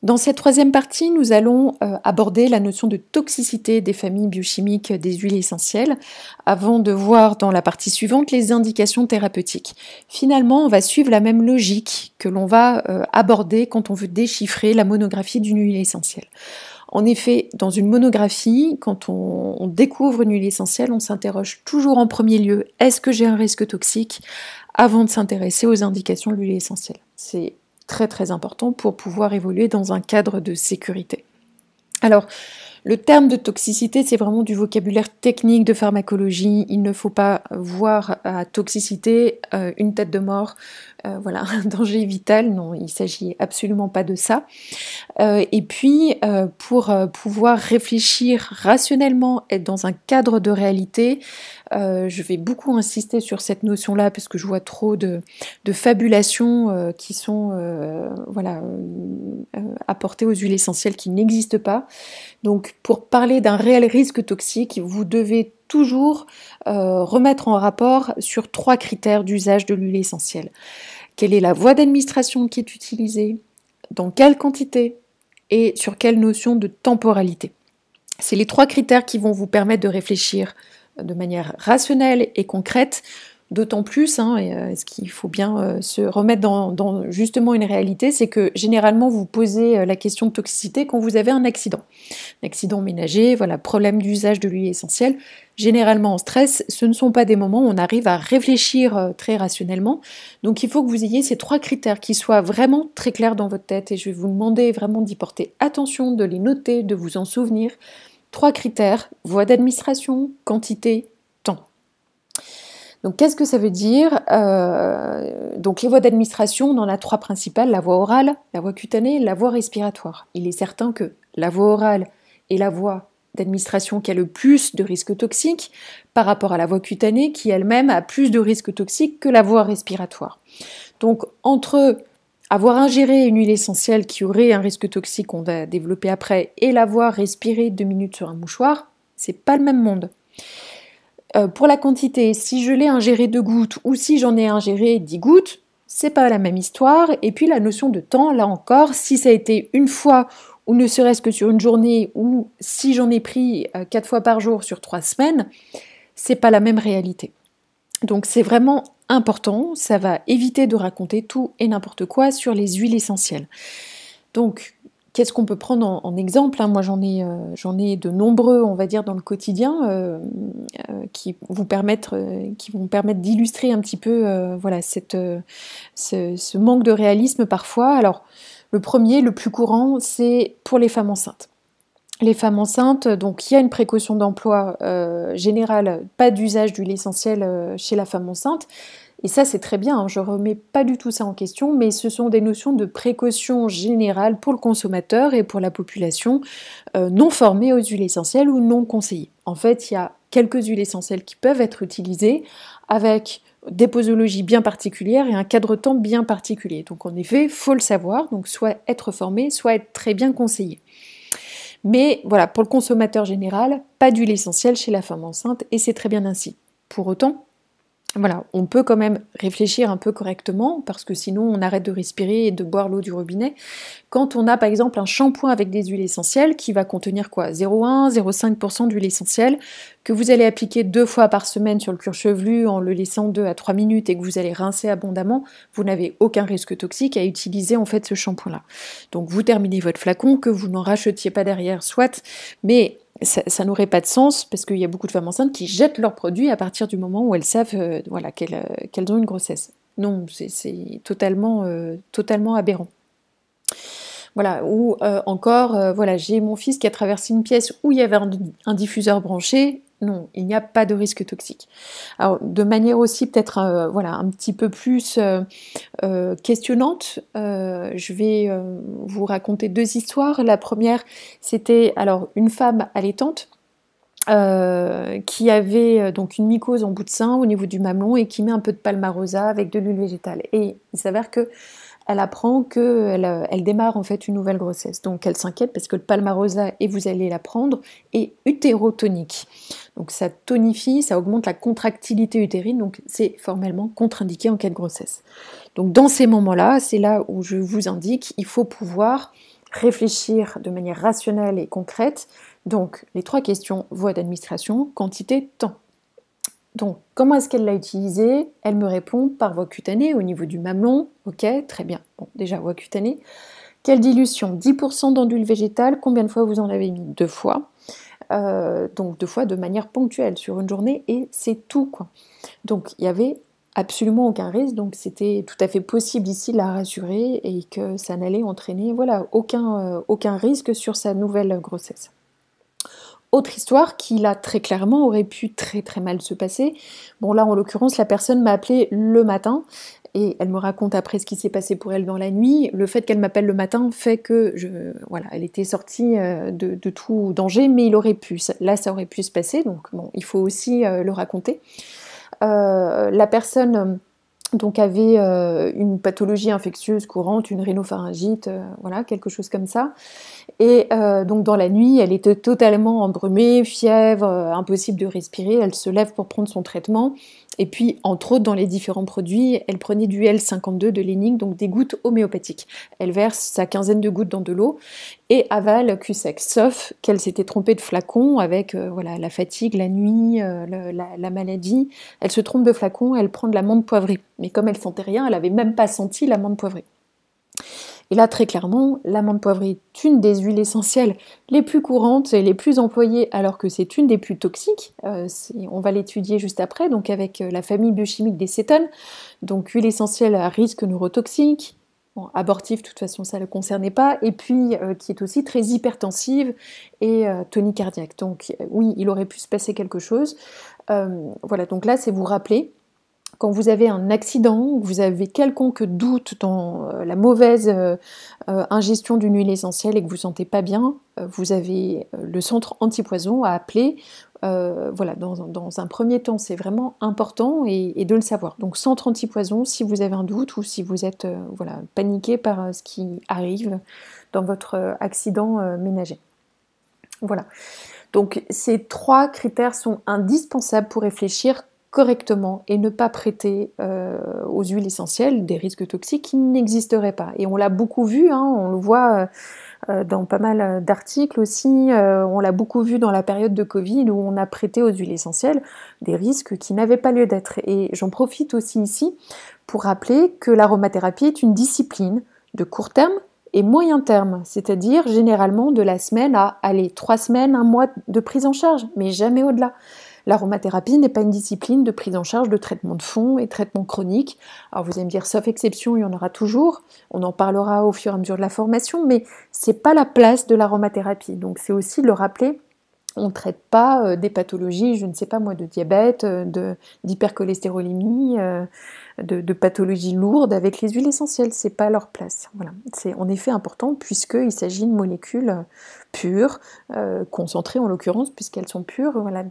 Dans cette troisième partie, nous allons aborder la notion de toxicité des familles biochimiques des huiles essentielles, avant de voir dans la partie suivante les indications thérapeutiques. Finalement, on va suivre la même logique que l'on va aborder quand on veut déchiffrer la monographie d'une huile essentielle. En effet, dans une monographie, quand on découvre une huile essentielle, on s'interroge toujours en premier lieu, est-ce que j'ai un risque toxique, avant de s'intéresser aux indications de l'huile essentielle. C'est très très important pour pouvoir évoluer dans un cadre de sécurité. Alors, le terme de toxicité, c'est vraiment du vocabulaire technique de pharmacologie. Il ne faut pas voir à toxicité une tête de mort, voilà, un danger vital. Non, il ne s'agit absolument pas de ça. Et puis, pour pouvoir réfléchir rationnellement, être dans un cadre de réalité, je vais beaucoup insister sur cette notion-là parce que je vois trop de fabulations qui sont apportées aux huiles essentielles qui n'existent pas. Donc pour parler d'un réel risque toxique, vous devez toujours remettre en rapport sur 3 critères d'usage de l'huile essentielle. Quelle est la voie d'administration qui est utilisée, dans quelle quantité et sur quelle notion de temporalité. C'est les 3 critères qui vont vous permettre de réfléchir de manière rationnelle et concrète, d'autant plus, ce qu'il faut bien se remettre dans justement une réalité, c'est que généralement vous posez la question de toxicité quand vous avez un accident ménager, voilà, problème d'usage de l'huile essentielle. Généralement en stress, ce ne sont pas des moments où on arrive à réfléchir très rationnellement, donc il faut que vous ayez ces 3 critères qui soient vraiment très clairs dans votre tête, et je vais vous demander vraiment d'y porter attention, de les noter, de vous en souvenir. 3 critères, voie d'administration, quantité, temps. Donc qu'est-ce que ça veut dire? Donc les voies d'administration, on en a 3 principales, la voie orale, la voie cutanée, la voie respiratoire. Il est certain que la voie orale est la voie d'administration qui a le plus de risques toxiques par rapport à la voie cutanée qui elle-même a plus de risques toxiques que la voie respiratoire. Donc entre avoir ingéré une huile essentielle qui aurait un risque toxique qu'on va développer après et l'avoir respiré 2 minutes sur un mouchoir, c'est pas le même monde. Pour la quantité, si je l'ai ingéré 2 gouttes ou si j'en ai ingéré 10 gouttes, c'est pas la même histoire. Et puis la notion de temps, là encore, si ça a été une fois ou ne serait-ce que sur une journée ou si j'en ai pris 4 fois par jour sur 3 semaines, c'est pas la même réalité. Donc c'est vraiment important, ça va éviter de raconter tout et n'importe quoi sur les huiles essentielles. Donc, qu'est-ce qu'on peut prendre en exemple? Moi, j'en ai de nombreux, on va dire, dans le quotidien, qui vont permettre d'illustrer un petit peu, ce manque de réalisme parfois. Alors, le premier, le plus courant, c'est pour les femmes enceintes. Les femmes enceintes, donc il y a une précaution d'emploi générale, pas d'usage d'huile essentielle chez la femme enceinte. Et ça, c'est très bien, je remets pas du tout ça en question, mais ce sont des notions de précaution générale pour le consommateur et pour la population non formée aux huiles essentielles ou non conseillées. En fait, il y a quelques huiles essentielles qui peuvent être utilisées avec des posologies bien particulières et un cadre-temps bien particulier. Donc en effet, il faut le savoir, donc soit être formé, soit être très bien conseillé. Mais voilà, pour le consommateur général, pas d'huile essentielle chez la femme enceinte, et c'est très bien ainsi. Pour autant, voilà, on peut quand même réfléchir un peu correctement, parce que sinon on arrête de respirer et de boire l'eau du robinet. Quand on a par exemple un shampoing avec des huiles essentielles qui va contenir quoi, 0,1-0,5% d'huile essentielle, que vous allez appliquer 2 fois par semaine sur le cuir chevelu en le laissant 2 à 3 minutes et que vous allez rincer abondamment, vous n'avez aucun risque toxique à utiliser en fait ce shampoing-là. Donc vous terminez votre flacon, que vous n'en rachetiez pas derrière, soit, mais ça n'aurait pas de sens parce qu'il y a beaucoup de femmes enceintes qui jettent leurs produits à partir du moment où elles savent qu'elles ont une grossesse. Non, c'est totalement aberrant. Voilà, ou encore, j'ai mon fils qui a traversé une pièce où il y avait un diffuseur branché. Non, il n'y a pas de risque toxique. Alors, de manière aussi peut-être un petit peu plus questionnante, je vais vous raconter 2 histoires. La première, c'était alors une femme allaitante qui avait donc une mycose en bout de sein au niveau du mamelon et qui met un peu de palmarosa avec de l'huile végétale. Et il s'avère que elle apprend qu'elle démarre en fait une nouvelle grossesse. Donc elle s'inquiète parce que le palmarosa, et vous allez l'apprendre, est utérotonique. Donc ça tonifie, ça augmente la contractilité utérine, donc c'est formellement contre-indiqué en cas de grossesse. Donc dans ces moments-là, c'est là où je vous indique, il faut pouvoir réfléchir de manière rationnelle et concrète. Donc, les 3 questions, voie d'administration, quantité, temps. Donc, comment est-ce qu'elle l'a utilisé? Elle me répond par voie cutanée au niveau du mamelon. Ok, très bien. Bon, déjà, voie cutanée. Quelle dilution? 10% d'enduit végétal. Combien de fois vous en avez mis? 2 fois. Donc 2 fois de manière ponctuelle sur une journée et c'est tout, quoi. Donc il y avait absolument aucun risque, donc c'était tout à fait possible ici de la rassurer et que ça n'allait entraîner voilà, aucun risque sur sa nouvelle grossesse. Autre histoire qui là très clairement aurait pu très très mal se passer. Bon là en l'occurrence la personne m'a appelé le matin et elle me raconte après ce qui s'est passé pour elle dans la nuit. Le fait qu'elle m'appelle le matin fait que voilà, elle était sortie de tout danger, mais ça aurait pu se passer, donc bon, il faut aussi le raconter. La personne donc avait une pathologie infectieuse courante, une rhinopharyngite, voilà, quelque chose comme ça. Et donc dans la nuit, elle était totalement embrumée, fièvre, impossible de respirer. Elle se lève pour prendre son traitement. Et puis, entre autres, dans les différents produits, elle prenait du L52 de Lénig, donc des gouttes homéopathiques. Elle verse sa quinzaine de gouttes dans de l'eau et avale cul sec. Sauf qu'elle s'était trompée de flacon avec voilà, la fatigue, la nuit, la maladie. Elle se trompe de flacon, elle prend de l'amande poivrée. Mais comme elle sentait rien, elle n'avait même pas senti l'amande poivrée. Et là, très clairement, l'amande poivrée est une des huiles essentielles les plus courantes et les plus employées, alors que c'est une des plus toxiques. On va l'étudier juste après, donc avec la famille biochimique des cétones. Donc, huile essentielle à risque neurotoxique, bon, abortive, de toute façon, ça ne le concernait pas, et puis qui est aussi très hypertensive et tonicardiaque. Donc, oui, il aurait pu se passer quelque chose. Voilà, donc là, c'est vous rappeler. Quand vous avez un accident, vous avez quelconque doute dans la mauvaise ingestion d'une huile essentielle et que vous ne vous sentez pas bien, vous avez le centre antipoison à appeler. Voilà, dans un premier temps, c'est vraiment important et de le savoir. Donc centre antipoison si vous avez un doute ou si vous êtes voilà, paniqué par ce qui arrive dans votre accident ménager. Voilà. Donc ces 3 critères sont indispensables pour réfléchir correctement et ne pas prêter aux huiles essentielles des risques toxiques qui n'existeraient pas. Et on l'a beaucoup vu, hein, on le voit dans pas mal d'articles aussi, on l'a beaucoup vu dans la période de Covid où on a prêté aux huiles essentielles des risques qui n'avaient pas lieu d'être. Et j'en profite aussi ici pour rappeler que l'aromathérapie est une discipline de court terme et moyen terme, c'est-à-dire généralement de la semaine à 3 semaines, 1 mois de prise en charge, mais jamais au-delà. L'aromathérapie n'est pas une discipline de prise en charge de traitement de fond et traitement chronique. Alors vous allez me dire, sauf exception, il y en aura toujours. On en parlera au fur et à mesure de la formation, mais c'est pas la place de l'aromathérapie. Donc c'est aussi de le rappeler. On ne traite pas des pathologies, je ne sais pas moi, de diabète, d'hypercholestérolémie, de pathologies lourdes avec les huiles essentielles. C'est pas leur place. Voilà. C'est en effet important puisqu'il s'agit de molécules pures, concentrées en l'occurrence, puisqu'elles sont pures. Voilà,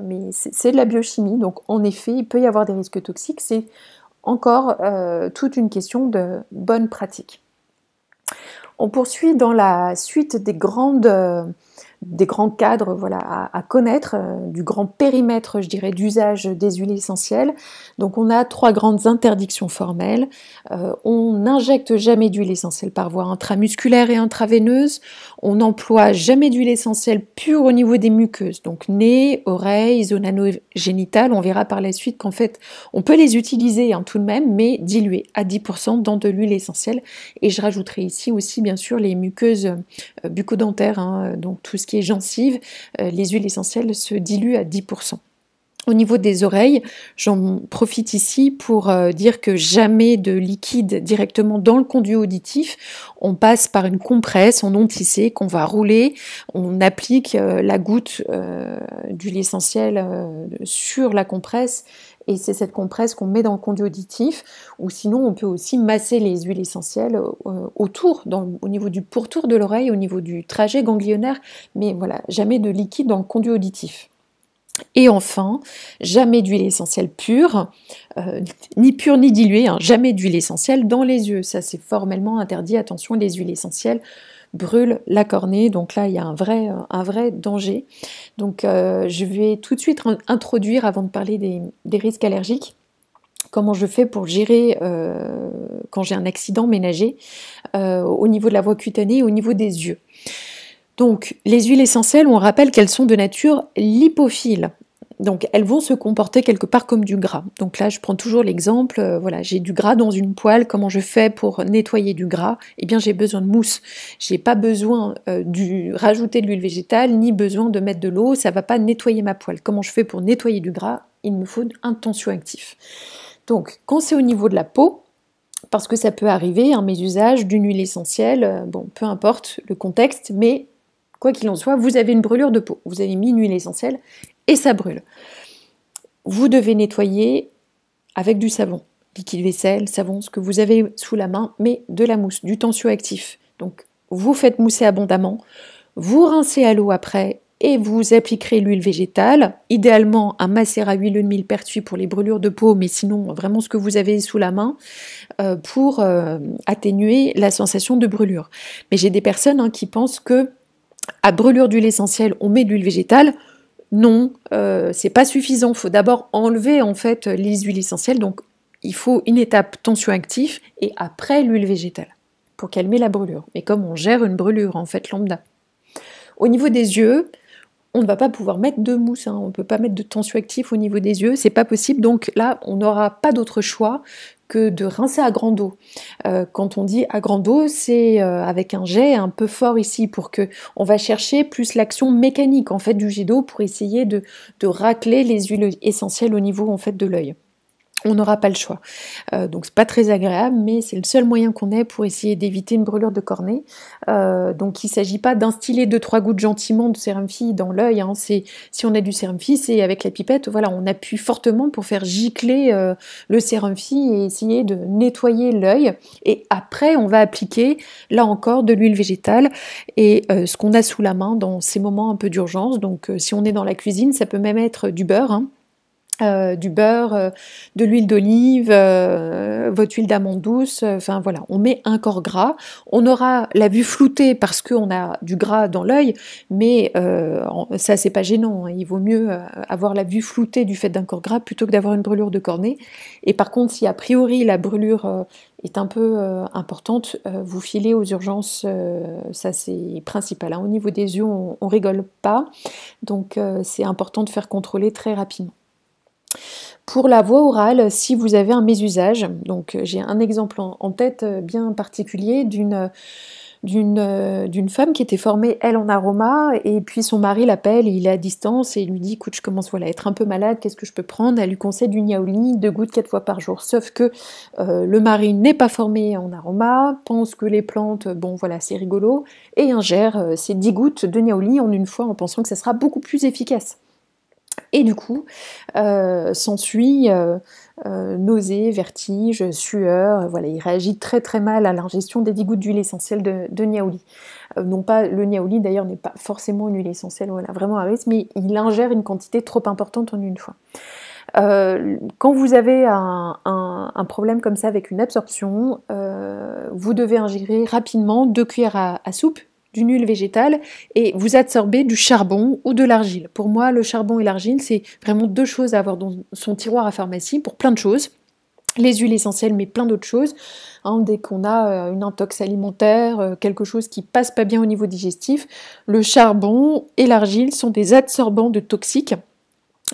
mais c'est de la biochimie. Donc en effet, il peut y avoir des risques toxiques. C'est encore toute une question de bonne pratique. On poursuit dans la suite des grands cadres voilà, à connaître, du grand périmètre, je dirais, d'usage des huiles essentielles. Donc on a 3 grandes interdictions formelles. On n'injecte jamais d'huile essentielle par voie intramusculaire et intraveineuse. On n'emploie jamais d'huile essentielle pure au niveau des muqueuses, donc nez, oreilles, zone anogénitale. On verra par la suite qu'en fait, on peut les utiliser tout de même, mais diluées à 10% dans de l'huile essentielle. Et je rajouterai ici aussi, bien sûr, les muqueuses bucco-dentaires, donc tout ce qui est gencives, les huiles essentielles se diluent à 10%. Au niveau des oreilles, j'en profite ici pour dire que jamais de liquide directement dans le conduit auditif. On passe par une compresse en non tissé qu'on va rouler. On applique la goutte d'huile essentielle sur la compresse et c'est cette compresse qu'on met dans le conduit auditif. Ou sinon, on peut aussi masser les huiles essentielles autour, au niveau du pourtour de l'oreille, au niveau du trajet ganglionnaire. Mais voilà, jamais de liquide dans le conduit auditif. Et enfin, jamais d'huile essentielle pure, ni pure ni diluée, jamais d'huile essentielle dans les yeux. Ça, c'est formellement interdit. Attention, les huiles essentielles brûlent la cornée. Donc là, il y a un vrai danger. Donc, je vais tout de suite introduire, avant de parler des risques allergiques, comment je fais pour gérer quand j'ai un accident ménager au niveau de la voie cutanée et au niveau des yeux. Donc, les huiles essentielles, on rappelle qu'elles sont de nature lipophiles. Donc, elles vont se comporter quelque part comme du gras. Donc là, je prends toujours l'exemple, voilà, j'ai du gras dans une poêle, comment je fais pour nettoyer du gras? Eh bien, j'ai besoin de mousse. J'ai pas besoin rajouter de l'huile végétale, ni besoin de mettre de l'eau, ça va pas nettoyer ma poêle. Comment je fais pour nettoyer du gras? Il me faut un tensioactif. Donc, quand c'est au niveau de la peau, parce que ça peut arriver, un mésusage d'une huile essentielle, bon, peu importe le contexte, mais quoi qu'il en soit, vous avez une brûlure de peau. Vous avez mis une huile essentielle et ça brûle. Vous devez nettoyer avec du savon, liquide vaisselle, savon, ce que vous avez sous la main, mais de la mousse, du tensioactif. Donc, vous faites mousser abondamment, vous rincez à l'eau après et vous appliquerez l'huile végétale, idéalement un macérat huileux de millepertuis pour les brûlures de peau, mais sinon vraiment ce que vous avez sous la main pour atténuer la sensation de brûlure. Mais j'ai des personnes qui pensent que à brûlure d'huile essentielle, on met de l'huile végétale. Non, c'est pas suffisant. Il faut d'abord enlever en fait les huiles essentielles. Donc, il faut une étape tensioactif et après l'huile végétale pour calmer la brûlure. Mais comme on gère une brûlure en fait lambda. Au niveau des yeux, on ne va pas pouvoir mettre de mousse. On ne peut pas mettre de tensioactif au niveau des yeux. C'est pas possible. Donc là, on n'aura pas d'autre choix que de rincer à grande eau. Quand on dit à grande eau, c'est avec un jet un peu fort ici pour que on va chercher plus l'action mécanique en fait du jet d'eau pour essayer de racler les huiles essentielles au niveau en fait de l'œil. On n'aura pas le choix. Donc c'est pas très agréable, mais c'est le seul moyen qu'on ait pour essayer d'éviter une brûlure de cornée. Donc il ne s'agit pas d'instiller 2-3 gouttes gentiment de sérum phi dans l'œil. Si on a du sérum phi, c'est avec la pipette, voilà, on appuie fortement pour faire gicler le sérum phi et essayer de nettoyer l'œil. Et après, on va appliquer, là encore, de l'huile végétale et ce qu'on a sous la main dans ces moments un peu d'urgence. Donc si on est dans la cuisine, ça peut même être du beurre. De l'huile d'olive, votre huile d'amande douce, enfin voilà, on met un corps gras, on aura la vue floutée parce qu'on a du gras dans l'œil, mais ça c'est pas gênant, il vaut mieux avoir la vue floutée du fait d'un corps gras plutôt que d'avoir une brûlure de cornée. Et par contre, si a priori la brûlure est un peu importante, vous filez aux urgences, ça c'est principal. Au niveau des yeux, on rigole pas, donc c'est important de faire contrôler très rapidement. Pour la voie orale, si vous avez un mésusage, donc j'ai un exemple en tête bien particulier d'une femme qui était formée, elle, en aroma, et puis son mari l'appelle, il est à distance, et il lui dit, écoute, je commence à être un peu malade, qu'est-ce que je peux prendre? Elle lui conseille du niaouli, 2 gouttes 4 fois par jour, sauf que le mari n'est pas formé en aroma, pense que les plantes, bon voilà, c'est rigolo, et ingère ces 10 gouttes de niaouli en une fois en pensant que ça sera beaucoup plus efficace. Et du coup, s'ensuit nausées, vertiges, sueur, voilà, il réagit très très mal à l'ingestion des 10 gouttes d'huile essentielle de niaouli. Non pas, le niaouli d'ailleurs n'est pas forcément une huile essentielle, voilà, vraiment à risque, mais il ingère une quantité trop importante en une fois. Quand vous avez un problème comme ça avec une absorption, vous devez ingérer rapidement 2 cuillères à soupe d'une huile végétale et vous absorbez du charbon ou de l'argile. Pour moi, le charbon et l'argile, c'est vraiment 2 choses à avoir dans son tiroir à pharmacie pour plein de choses. Les huiles essentielles, mais plein d'autres choses. Dès qu'on a une intox alimentaire, quelque chose qui passe pas bien au niveau digestif, le charbon et l'argile sont des absorbants de toxiques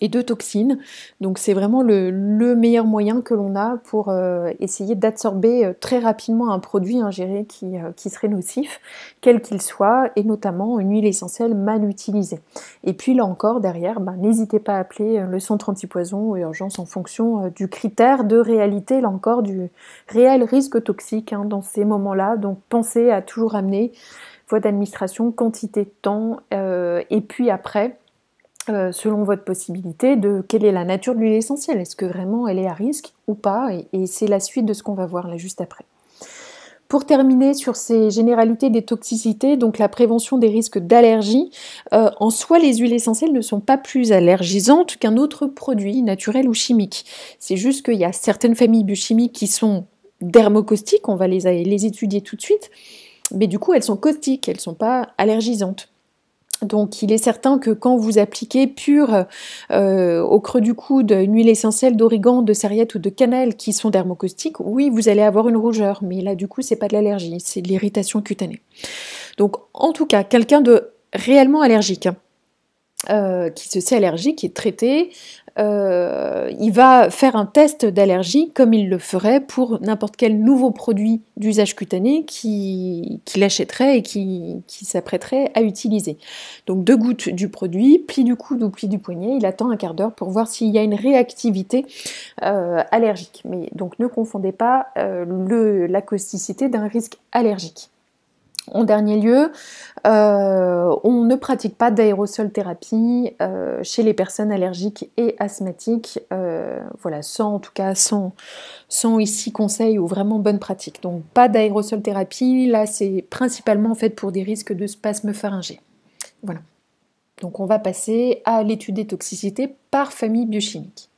et de toxines. Donc c'est vraiment le meilleur moyen que l'on a pour essayer d'absorber très rapidement un produit ingéré qui serait nocif, quel qu'il soit, et notamment une huile essentielle mal utilisée. Et puis là encore, derrière, n'hésitez pas à appeler le centre antipoison ou urgence en fonction du critère de réalité, là encore, du réel risque toxique dans ces moments-là. Donc pensez à toujours amener voie d'administration, quantité de temps, et puis après, selon votre possibilité, de quelle est la nature de l'huile essentielle. Est-ce que vraiment elle est à risque ou pas? Et c'est la suite de ce qu'on va voir là juste après. Pour terminer sur ces généralités des toxicités, donc la prévention des risques d'allergie, en soi les huiles essentielles ne sont pas plus allergisantes qu'un autre produit naturel ou chimique. C'est juste qu'il y a certaines familles biochimiques qui sont dermocaustiques, on va les étudier tout de suite, mais du coup elles sont caustiques, elles ne sont pas allergisantes. Donc il est certain que quand vous appliquez pur au creux du coude une huile essentielle d'origan, de sarriette ou de cannelle qui sont dermocaustiques, oui vous allez avoir une rougeur, mais là du coup c'est pas de l'allergie, c'est de l'irritation cutanée. Donc en tout cas, quelqu'un de réellement allergique, qui se sait allergique, qui est traité, il va faire un test d'allergie comme il le ferait pour n'importe quel nouveau produit d'usage cutané qu'il achèterait et qui s'apprêterait à utiliser. Donc 2 gouttes du produit, pli du coude ou pli du poignet, il attend un quart d'heure pour voir s'il y a une réactivité allergique. Mais donc ne confondez pas la causticité d'un risque allergique. En dernier lieu, on ne pratique pas d'aérosol thérapie chez les personnes allergiques et asthmatiques, voilà, sans ici conseil ou vraiment bonne pratique. Donc pas d'aérosol thérapie, là c'est principalement fait pour des risques de spasmes pharyngés. Voilà. Donc on va passer à l'étude des toxicités par famille biochimique.